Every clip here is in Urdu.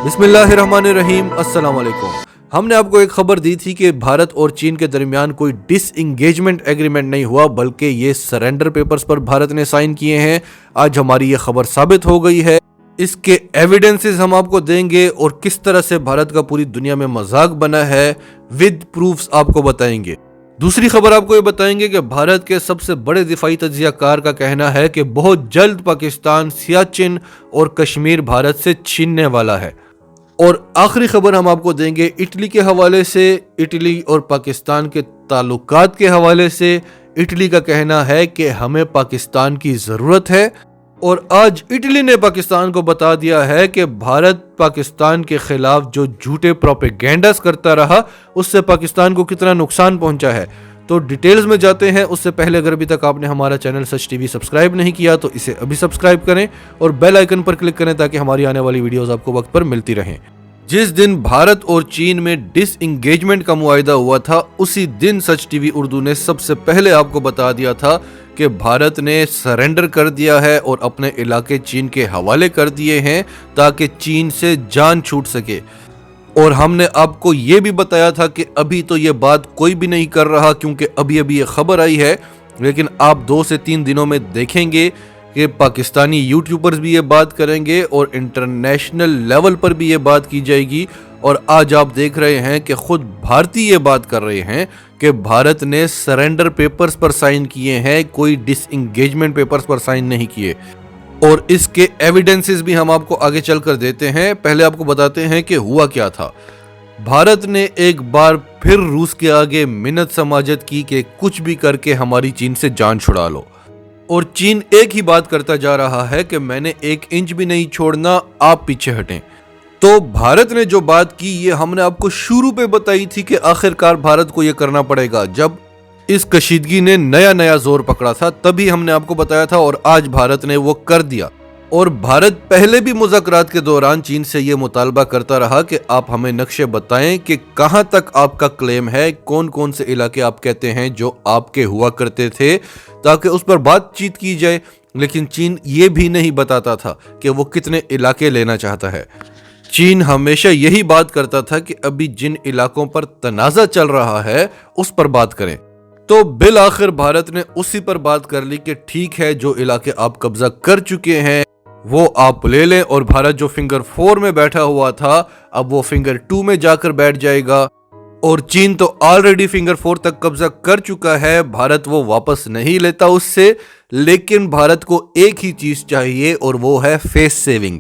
بسم اللہ الرحمن الرحیم، السلام علیکم۔ ہم نے آپ کو ایک خبر دی تھی کہ بھارت اور چین کے درمیان کوئی ڈس انگیجمنٹ ایگریمنٹ نہیں ہوا، بلکہ یہ سرنڈر پیپرز پر بھارت نے سائن کیے ہیں۔ آج ہماری یہ خبر ثابت ہو گئی ہے۔ اس کے ایویڈنسز ہم آپ کو دیں گے اور کس طرح سے بھارت کا پوری دنیا میں مذاق بنا ہے، ود پروفز آپ کو بتائیں گے۔ دوسری خبر آپ کو یہ بتائیں گے کہ بھارت کے سب سے بڑے دفاعی تجزیہ کار کا کہنا ہے کہ بہت جلد پاکستان سیاچن اور کشمیر بھارت سے چھیننے والا ہے۔ اور آخری خبر ہم آپ کو دیں گے اٹلی کے حوالے سے، اٹلی اور پاکستان کے تعلقات کے حوالے سے۔ اٹلی کا کہنا ہے کہ ہمیں پاکستان کی ضرورت ہے، اور آج اٹلی نے پاکستان کو بتا دیا ہے کہ بھارت پاکستان کے خلاف جو جھوٹے پروپیگینڈاز کرتا رہا، اس سے پاکستان کو کتنا نقصان پہنچا ہے۔ تو ڈیٹیلز میں جاتے ہیں۔ اس سے پہلے اگر ابھی تک آپ نے ہمارا چینل سچ ٹی وی سبسکرائب نہیں کیا تو اسے ابھی سبسکرائب کریں اور بیل آئیکن پر کلک کریں تاکہ ہماری آنے والی ویڈیوز آپ کو وقت پر ملتی رہیں۔ جس دن بھارت اور چین میں ڈس انگیجمنٹ کا معاہدہ ہوا تھا، اسی دن سچ ٹی وی اردو نے سب سے پہلے آپ کو بتا دیا تھا کہ بھارت نے سرنڈر کر دیا ہے اور اپنے علاقے چین کے حوالے کر دیے ہیں تاکہ چین سے جان چھوٹ سکے۔ اور ہم نے آپ کو یہ بھی بتایا تھا کہ ابھی تو یہ بات کوئی بھی نہیں کر رہا کیونکہ ابھی یہ خبر آئی ہے، لیکن آپ 2 سے 3 دنوں میں دیکھیں گے کہ پاکستانی یوٹیوبرز بھی یہ بات کریں گے اور انٹرنیشنل لیول پر بھی یہ بات کی جائے گی۔ اور آج آپ دیکھ رہے ہیں کہ خود بھارتی یہ بات کر رہے ہیں کہ بھارت نے سرنڈر پیپرز پر سائن کیے ہیں، کوئی ڈس انگیجمنٹ پیپرز پر سائن نہیں کیے۔ اور اس کے ایویڈنسز بھی ہم آپ کو آگے چل کر دیتے ہیں۔ پہلے آپ کو بتاتے ہیں کہ ہوا کیا تھا۔ بھارت نے ایک بار پھر روس کے آگے منت سماجت کی کہ کچھ بھی کر کے ہماری چین سے جان چھڑا لو، اور چین ایک ہی بات کرتا جا رہا ہے کہ میں نے 1 انچ بھی نہیں چھوڑنا، آپ پیچھے ہٹیں۔ تو بھارت نے جو بات کی یہ ہم نے آپ کو شروع پہ بتائی تھی کہ آخرکار بھارت کو یہ کرنا پڑے گا۔ جب اس کشیدگی نے نیا زور پکڑا تھا تبھی ہم نے آپ کو بتایا تھا، اور آج بھارت نے وہ کر دیا۔ اور بھارت پہلے بھی مذاکرات کے دوران چین سے یہ مطالبہ کرتا رہا کہ آپ ہمیں نقشے بتائیں کہ کہاں تک آپ کا کلیم ہے، کون کون سے علاقے آپ کہتے ہیں جو آپ کے ہوا کرتے تھے، تاکہ اس پر بات چیت کی جائے۔ لیکن چین یہ بھی نہیں بتاتا تھا کہ وہ کتنے علاقے لینا چاہتا ہے۔ چین ہمیشہ یہی بات کرتا تھا کہ ابھی جن علاقوں پر تنازع چل رہا ہے اس پر بات کریں۔ تو بالآخر بھارت نے اسی پر بات کر لی کہ ٹھیک ہے، جو علاقے آپ قبضہ کر چکے ہیں وہ آپ لے لیں، اور بھارت جو فنگر 4 میں بیٹھا ہوا تھا اب وہ فنگر 2 میں جا کر بیٹھ جائے گا۔ اور چین تو آلریڈی فنگر 4 تک قبضہ کر چکا ہے، بھارت وہ واپس نہیں لیتا اس سے، لیکن بھارت کو ایک ہی چیز چاہیے اور وہ ہے فیس سیونگ۔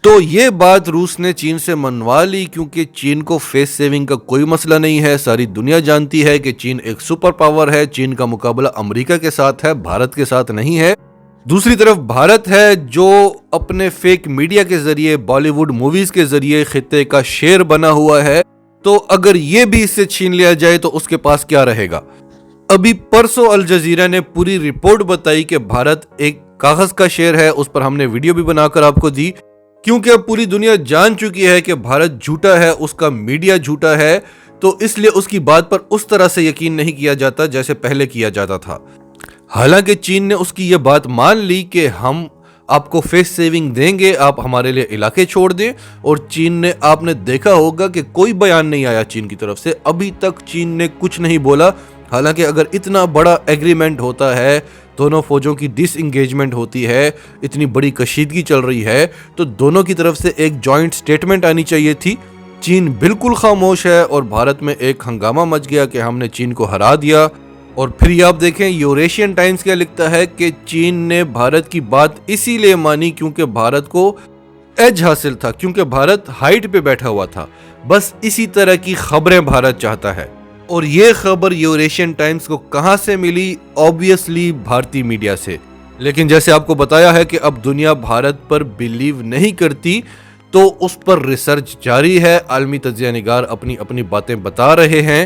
تو یہ بات روس نے چین سے منوا لی کیونکہ چین کو فیس سیونگ کا کوئی مسئلہ نہیں ہے۔ ساری دنیا جانتی ہے کہ چین ایک سپر پاور ہے، چین کا مقابلہ امریکہ کے ساتھ ہے، بھارت کے ساتھ نہیں ہے۔ دوسری طرف بھارت ہے جو اپنے فیک میڈیا کے ذریعے، بالی ووڈ موویز کے ذریعے خطے کا شیر بنا ہوا ہے، تو اگر یہ بھی اس سے چھین لیا جائے تو اس کے پاس کیا رہے گا۔ ابھی پرسوں الجزیرہ نے پوری رپورٹ بتائی کہ بھارت ایک کاغذ کا شیر ہے، اس پر ہم نے ویڈیو بھی بنا کر آپ کو دی، کیونکہ اب پوری دنیا جان چکی ہے کہ بھارت جھوٹا ہے، اس کا میڈیا جھوٹا ہے، تو اس لیے اس کی بات پر اس طرح سے یقین نہیں کیا جاتا جیسے پہلے کیا جاتا تھا۔ حالانکہ چین نے اس کی یہ بات مان لی کہ ہم آپ کو فیس سیونگ دیں گے، آپ ہمارے لیے علاقے چھوڑ دیں، اور چین نے، آپ نے دیکھا ہوگا کہ کوئی بیان نہیں آیا چین کی طرف سے، ابھی تک چین نے کچھ نہیں بولا۔ حالانکہ اگر اتنا بڑا ایگریمنٹ ہوتا ہے، دونوں فوجوں کی ڈس انگیجمنٹ ہوتی ہے، اتنی بڑی کشیدگی چل رہی ہے، تو دونوں کی طرف سے ایک جوائنٹ سٹیٹمنٹ آنی چاہیے تھی۔ چین بالکل خاموش ہے اور بھارت میں ایک ہنگامہ مچ گیا کہ ہم نے چین کو ہرا دیا۔ اور پھر یہ آپ دیکھیں یوریشین ٹائمز کیا لکھتا ہے کہ چین نے بھارت کی بات اسی لیے مانی کیونکہ بھارت کو ایج حاصل تھا، کیونکہ بھارت ہائٹ پہ بیٹھا ہوا تھا۔ بس اسی طرح کی خبریں بھارت چاہتا ہے، اور یہ خبر یوریشین ٹائمز کو کہاں سے ملی؟ آبویسلی بھارتی میڈیا سے۔ لیکن جیسے آپ کو بتایا ہے کہ اب دنیا بھارت پر بلیو نہیں کرتی، تو اس پر ریسرچ جاری ہے، عالمی تجزیہ نگار اپنی باتیں بتا رہے ہیں۔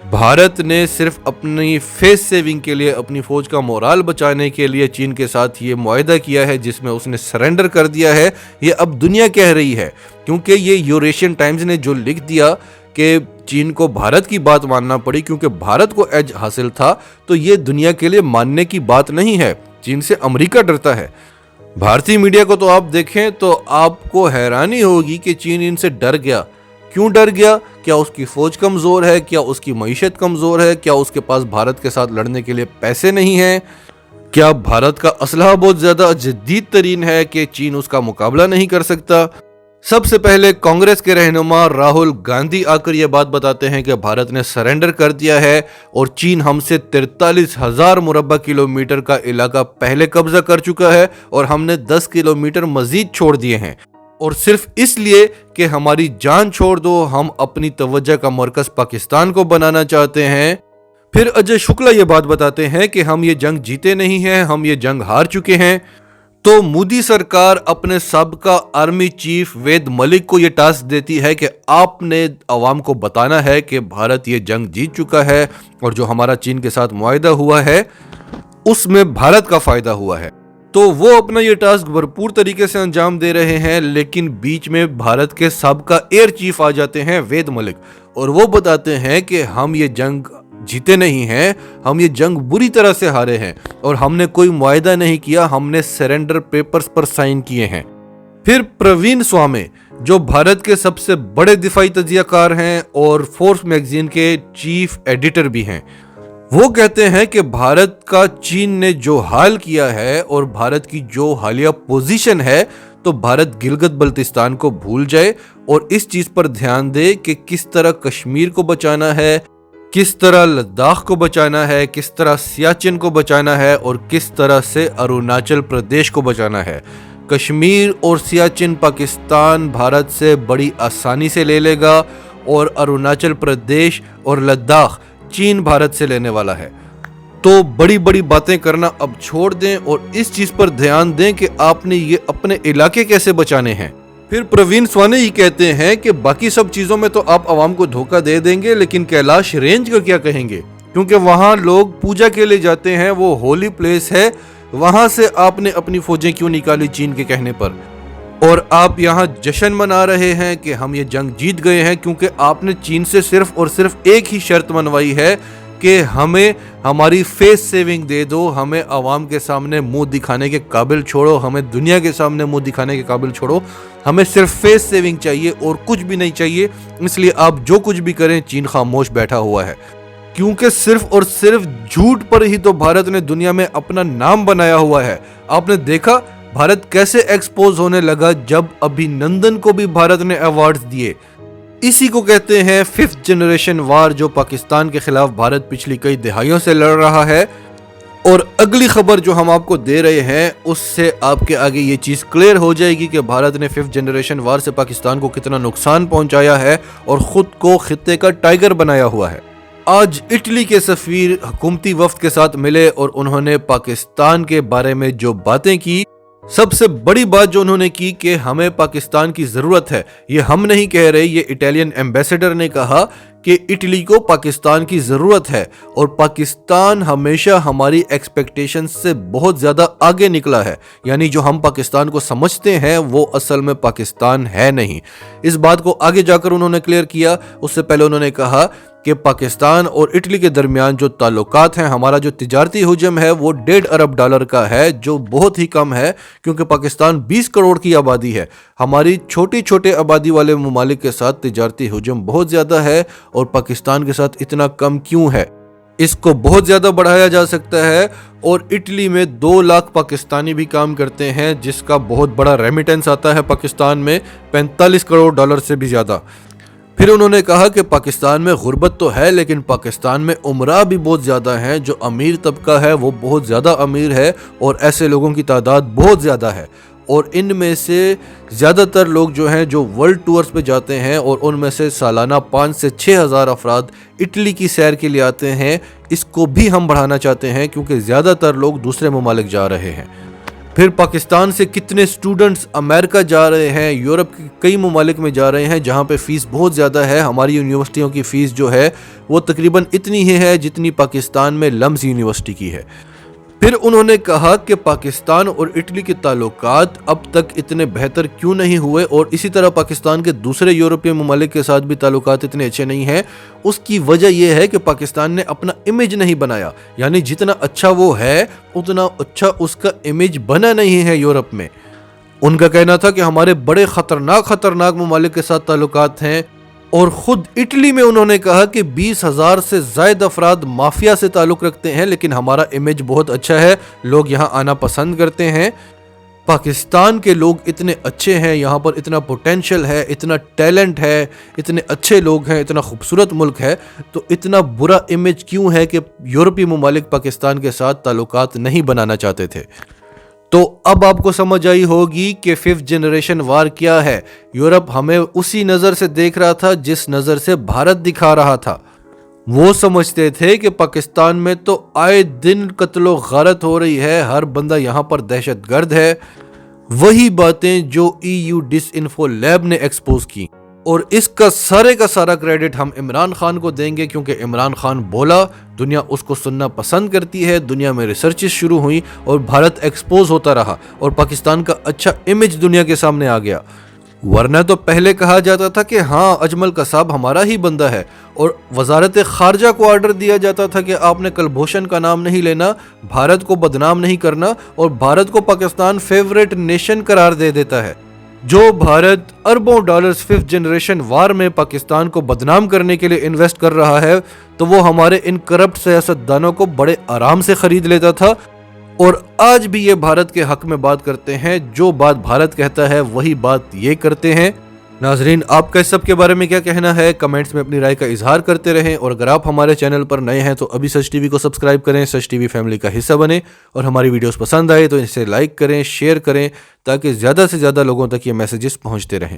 بھارت نے صرف اپنی فیس سیونگ کے لیے، اپنی فوج کا مورال بچانے کے لیے چین کے ساتھ یہ معاہدہ کیا ہے جس میں اس نے سرنڈر کر دیا ہے۔ یہ اب دنیا کہہ رہی ہے، کیونکہ یہ یوریشین ٹائمز نے جو لکھ دیا کہ چین کو بھارت کی بات ماننا پڑی کیونکہ بھارت کو ایج حاصل تھا، تو یہ دنیا کے لیے ماننے کی بات نہیں ہے۔ چین سے امریکہ ڈرتا ہے۔ بھارتی میڈیا کو تو آپ دیکھیں تو آپ کو حیرانی ہوگی کہ چین ان سے ڈر گیا. کیوں ڈر گیا؟ کیا اس کی فوج کمزور ہے؟ کیا اس کی معیشت کمزور ہے؟ کیا اس کے پاس بھارت کے ساتھ لڑنے کے لیے پیسے نہیں ہیں؟ کیا بھارت کا اسلحہ بہت زیادہ جدید ترین ہے کہ چین اس کا مقابلہ نہیں کر سکتا؟ سب سے پہلے کانگریس کے رہنما راہل گاندھی آ کر یہ بات بتاتے ہیں کہ بھارت نے سرنڈر کر دیا ہے اور چین ہم سے 43,000 مربع کلومیٹر کا علاقہ پہلے قبضہ کر چکا ہے اور ہم نے 10 کلومیٹر مزید چھوڑ دیے ہیں، اور صرف اس لیے کہ ہماری جان چھوڑ دو. ہم اپنی توجہ کا مرکز پاکستان کو بنانا چاہتے ہیں. پھر اجے شکلا یہ بات بتاتے ہیں کہ ہم یہ جنگ جیتے نہیں ہیں، ہم یہ جنگ ہار چکے ہیں. تو مودی سرکار اپنے سابقہ آرمی چیف وید ملک کو یہ ٹاسک دیتی ہے کہ آپ نے عوام کو بتانا ہے کہ بھارت یہ جنگ جیت چکا ہے اور جو ہمارا چین کے ساتھ معاہدہ ہوا ہے اس میں بھارت کا فائدہ ہوا ہے. تو وہ اپنا یہ ٹاسک بھرپور طریقے سے انجام دے رہے ہیں، لیکن بیچ میں بھارت کے سابقہ ایئر چیف آ جاتے ہیں وید ملک، اور وہ بتاتے ہیں کہ ہم یہ جنگ جیتے نہیں ہیں، ہم یہ جنگ بری طرح سے ہارے ہیں اور ہم نے کوئی معاہدہ نہیں کیا، ہم نے سرنڈر پیپرز پر سائن کیے ہیں. پھر پروین سوامے جو بھارت کے سب سے بڑے دفاعی تجزیہ کار ہیں اور فورس میگزین کے چیف ایڈیٹر بھی ہیں، وہ کہتے ہیں کہ بھارت کا چین نے جو حال کیا ہے اور بھارت کی جو حالیہ پوزیشن ہے، تو بھارت گلگت بلتستان کو بھول جائے اور اس چیز پر دھیان دے کہ کس طرح کشمیر کو بچانا ہے، کس طرح لداخ کو بچانا ہے، کس طرح سیاچن کو بچانا ہے اور کس طرح سے اروناچل پردیش کو بچانا ہے. کشمیر اور سیاچن پاکستان بھارت سے بڑی آسانی سے لے لے گا اور اروناچل پردیش اور لداخ چین بھارت سے لینے والا ہے. تو بڑی بڑی باتیں کرنا اب چھوڑ دیں اور اس چیز پر دھیان دیں کہ آپ نے یہ اپنے علاقے کیسے بچانے ہیں. پھر پروین سوانے ہی کہتے ہیں کہ باقی سب چیزوں میں تو آپ عوام کو دھوکہ دے دیں گے، لیکن کیلاش رینج کا کیا کہیں گے؟ کیونکہ وہاں لوگ پوجا کے لیے جاتے ہیں، وہ ہولی پلیس ہے، وہاں سے آپ نے اپنی فوجیں کیوں نکالی چین کے کہنے پر؟ اور آپ یہاں جشن منا رہے ہیں کہ ہم یہ جنگ جیت گئے ہیں، کیونکہ آپ نے چین سے صرف اور صرف ایک ہی شرط منوائی ہے کہ ہمیں ہماری فیس سیونگ دے دو، ہمیں عوام کے سامنے منہ دکھانے کے قابل چھوڑو، ہمیں دنیا کے سامنے منہ دکھانے کے قابل چھوڑو، ہمیں صرف فیس سیونگ چاہیے اور کچھ بھی نہیں چاہیے. اس لیے آپ جو کچھ بھی کریں چین خاموش بیٹھا ہوا ہے، کیونکہ صرف اور صرف جھوٹ پر ہی تو بھارت نے دنیا میں اپنا نام بنایا ہوا ہے. آپ نے دیکھا بھارت کیسے ایکسپوز ہونے لگا جب ابھی نندن کو بھی بھارت نے ایوارڈز دیے. اسی کو کہتے ہیں 5th جنریشن وار، جو پاکستان کے خلاف بھارت پچھلی کئی دہائیوں سے لڑ رہا ہے. اور اگلی خبر جو ہم آپ کو دے رہے ہیں اس سے آپ کے آگے یہ چیز کلیئر ہو جائے گی کہ بھارت نے 5th جنریشن وار سے پاکستان کو کتنا نقصان پہنچایا ہے اور خود کو خطے کا ٹائیگر بنایا ہوا ہے. آج اٹلی کے سفیر حکومتی وفد کے ساتھ ملے اور انہوں نے پاکستان کے بارے میں جو باتیں کی، سب سے بڑی بات جو انہوں نے کی کہ ہمیں پاکستان کی ضرورت ہے. یہ ہم نہیں کہہ رہے، یہ اٹالین ایمبیسڈر نے کہا کہ اٹلی کو پاکستان کی ضرورت ہے اور پاکستان ہمیشہ ہماری ایکسپیکٹیشن سے بہت زیادہ آگے نکلا ہے. یعنی جو ہم پاکستان کو سمجھتے ہیں وہ اصل میں پاکستان ہے نہیں. اس بات کو آگے جا کر انہوں نے کلیئر کیا. اس سے پہلے انہوں نے کہا کہ پاکستان اور اٹلی کے درمیان جو تعلقات ہیں، ہمارا جو تجارتی حجم ہے وہ $1.5 ارب کا ہے، جو بہت ہی کم ہے کیونکہ پاکستان 20 کروڑ کی آبادی ہے. ہماری چھوٹے آبادی والے ممالک کے ساتھ تجارتی حجم بہت زیادہ ہے اور پاکستان کے ساتھ اتنا کم کیوں ہے؟ اس کو بہت زیادہ بڑھایا جا سکتا ہے. اور اٹلی میں 2 لاکھ پاکستانی بھی کام کرتے ہیں، جس کا بہت بڑا ریمیٹنس آتا ہے پاکستان میں $45 کروڑ سے بھی زیادہ. پھر انہوں نے کہا کہ پاکستان میں غربت تو ہے لیکن پاکستان میں عمراء بھی بہت زیادہ ہیں. جو امیر طبقہ ہے وہ بہت زیادہ امیر ہے اور ایسے لوگوں کی تعداد بہت زیادہ ہے. اور ان میں سے زیادہ تر لوگ جو ہیں جو ورلڈ ٹورز پہ جاتے ہیں اور ان میں سے سالانہ 5 سے 6 ہزار افراد اٹلی کی سیر کے لیے آتے ہیں. اس کو بھی ہم بڑھانا چاہتے ہیں کیونکہ زیادہ تر لوگ دوسرے ممالک جا رہے ہیں. پھر پاکستان سے کتنے سٹوڈنٹس امریکہ جا رہے ہیں، یورپ کے کئی ممالک میں جا رہے ہیں جہاں پہ فیس بہت زیادہ ہے. ہماری یونیورسٹیوں کی فیس جو ہے وہ تقریباً اتنی ہی ہے جتنی پاکستان میں لمز یونیورسٹی کی ہے. پھر انہوں نے کہا کہ پاکستان اور اٹلی کے تعلقات اب تک اتنے بہتر کیوں نہیں ہوئے، اور اسی طرح پاکستان کے دوسرے یورپی ممالک کے ساتھ بھی تعلقات اتنے اچھے نہیں ہیں۔ اس کی وجہ یہ ہے کہ پاکستان نے اپنا امیج نہیں بنایا، یعنی جتنا اچھا وہ ہے اتنا اچھا اس کا امیج بنا نہیں ہے یورپ میں۔ ان کا کہنا تھا کہ ہمارے بڑے خطرناک ممالک کے ساتھ تعلقات ہیں، اور خود اٹلی میں انہوں نے کہا کہ 20,000 سے زائد افراد مافیا سے تعلق رکھتے ہیں، لیکن ہمارا امیج بہت اچھا ہے، لوگ یہاں آنا پسند کرتے ہیں۔ پاکستان کے لوگ اتنے اچھے ہیں، یہاں پر اتنا پوٹینشل ہے، اتنا ٹیلنٹ ہے، اتنے اچھے لوگ ہیں، اتنا خوبصورت ملک ہے، تو اتنا برا امیج کیوں ہے کہ یورپی ممالک پاکستان کے ساتھ تعلقات نہیں بنانا چاہتے تھے۔ تو اب آپ کو سمجھ آئی ہوگی کہ 5th جنریشن وار کیا ہے۔ یورپ ہمیں اسی نظر سے دیکھ رہا تھا جس نظر سے بھارت دکھا رہا تھا۔ وہ سمجھتے تھے کہ پاکستان میں تو آئے دن قتل و غارت ہو رہی ہے، ہر بندہ یہاں پر دہشت گرد ہے۔ وہی باتیں جو EU ڈس انفو لیب نے ایکسپوز کی، اور اس کا سارا کریڈٹ ہم عمران خان کو دیں گے، کیونکہ عمران خان بولا، دنیا اس کو سننا پسند کرتی ہے، دنیا میں ریسرچز شروع ہوئی اور بھارت ایکسپوز ہوتا رہا اور پاکستان کا اچھا امیج دنیا کے سامنے آ گیا۔ ورنہ تو پہلے کہا جاتا تھا کہ ہاں اجمل قصاب ہمارا ہی بندہ ہے، اور وزارت خارجہ کو آرڈر دیا جاتا تھا کہ آپ نے کلبھوشن کا نام نہیں لینا، بھارت کو بدنام نہیں کرنا، اور بھارت کو پاکستان فیورٹ نیشن قرار دے دیتا ہے۔ جو بھارت اربوں ڈالرز 5th جنریشن وار میں پاکستان کو بدنام کرنے کے لیے انویسٹ کر رہا ہے، تو وہ ہمارے ان کرپٹ سیاستدانوں کو بڑے آرام سے خرید لیتا تھا، اور آج بھی یہ بھارت کے حق میں بات کرتے ہیں۔ جو بات بھارت کہتا ہے وہی بات یہ کرتے ہیں۔ ناظرین، آپ کا اس سب کے بارے میں کیا کہنا ہے؟ کمنٹس میں اپنی رائے کا اظہار کرتے رہیں، اور اگر آپ ہمارے چینل پر نئے ہیں تو ابھی سچ ٹی وی کو سبسکرائب کریں، سچ ٹی وی فیملی کا حصہ بنیں، اور ہماری ویڈیوز پسند آئے تو اسے لائک کریں، شیئر کریں، تاکہ زیادہ سے زیادہ لوگوں تک یہ میسیجز پہنچتے رہیں۔